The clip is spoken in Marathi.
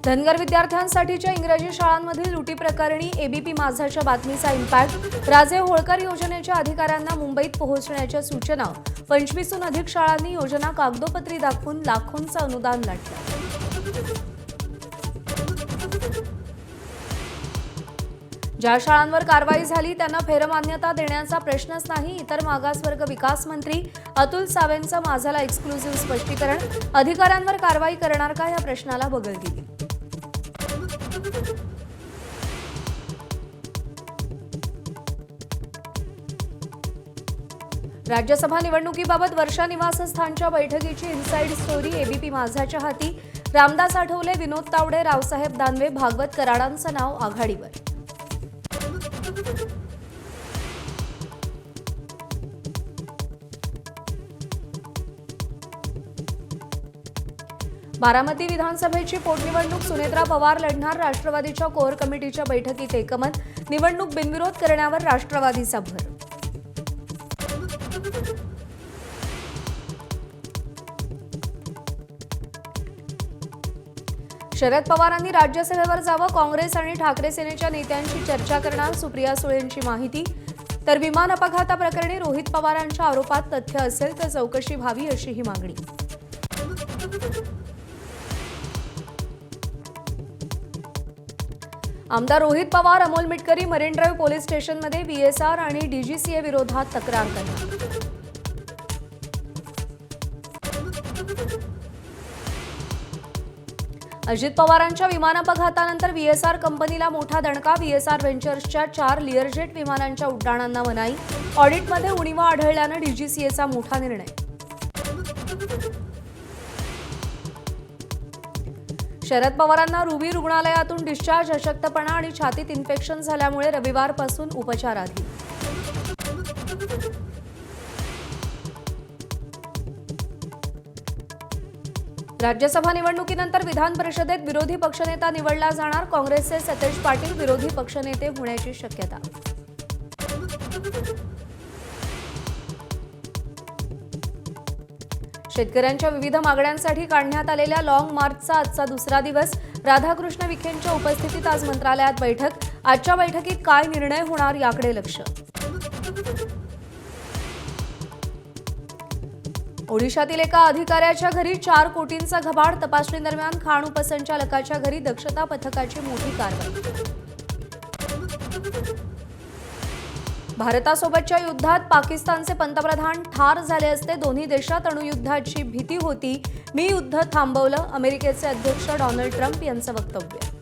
धनगर विद्यार्थ्यांसाठीच्या इंग्रजी शाळांमधील लुटी प्रकरणी एबीपी माझाच्या बातमीचा इम्पॅक्ट। राजे होळकर योजनेच्या अधिकाऱ्यांना मुंबईत पोहोचण्याच्या सूचना। 25हून अधिक शाळांनी योजना कागदोपत्री दाखवून लाखोंचं अनुदान लाटलं। ज्या शाळांवर कारवाई झाली त्यांना फेरमान्यता देण्याचा प्रश्नच नाही। इतर मागासवर्ग विकास मंत्री अतुल सावेंचं माझाला एक्सक्लुझिव्ह स्पष्टीकरण। अधिकाऱ्यांवर कारवाई करणार का या प्रश्नाला बगल दिली। राज्यसभा निवडणुकीबाबत वर्षा निवासस्थानच्या बैठकीची इनसाइड स्टोरी एबीपी माझाच्या हाती। रामदास आठवले, विनोद तावडे, रावसाहेब दानवे, भागवत कराडांचं नाव आघाडीवर। बारामती विधानसभेची पोटनिवडणूक सुनेत्रा पवार लढणार। राष्ट्रवादीच्या कोर कमिटीच्या बैठकीत एकमत। निवडणूक बिनविरोध करण्यावर राष्ट्रवादीचा भर। शरद पवारांनी राज्यसभेवर जावं। काँग्रेस आणि ठाकरे सेनेच्या नेत्यांशी चर्चा करणार। सुप्रिया सुळेंची माहिती। तर विमान अपघाताप्रकरणी रोहित पवारांच्या आरोपात तथ्य असेल तर चौकशी व्हावी अशीही मागणी। आमदार Rohit Pawar, Amol Mitkari marine drive police स्टेशनमध्ये बीएसआर आणि डीजीसीए विरोधात तक्रार करणार। अजित पवारांच्या विमान अपघातानंतर बीएसआर कंपनीला मोठा दणका। बीएसआर व्हेंचर्सच्या 4 लिअरजेट विमानांच्या उड्डाणांना मनाई। ऑडिटमध्ये उणिवा आढळल्यानं डीजीसीएचा मोठा निर्णय। शरद पवारांना रुबी रुग्णालयातून डिस्चार्ज। अशक्तपणा आणि छातीत इन्फेक्शन झाल्यामुळे रविवारपासून उपचाराधीन। राज्यसभा निवडणुकीनंतर विधान परिषदेत विरोधी पक्षनेता निवडला जाणार। काँग्रेसचे सतेज पाटील विरोधी पक्षनेते होण्याची शक्यता। शेतकऱ्यांच्या विविध मागण्यांसाठी काढण्यात आलेल्या लॉंग मार्चचा आजचा दुसरा दिवस। राधाकृष्ण विखेंच्या उपस्थितीत आज मंत्रालयात बैठक। आजच्या बैठकीत काय निर्णय होणार याकडे लक्ष। ओडिशातील एका अधिकाऱ्याच्या घरी 4 कोटींचा घबाड। तपासणी दरम्यान खाण उपसंचालकाच्या घरी दक्षता पथकाची मोठी कारवाई। भारतासोबतच्या युद्धात पाकिस्तानचे पंतप्रधान ठार झाले असते। दोन्ही देशात अणुयुद्धाची भीती होती। मी युद्ध थांबवलं। अमेरिकेचे अध्यक्ष डोनाल्ड ट्रम्प यांचं वक्तव्य।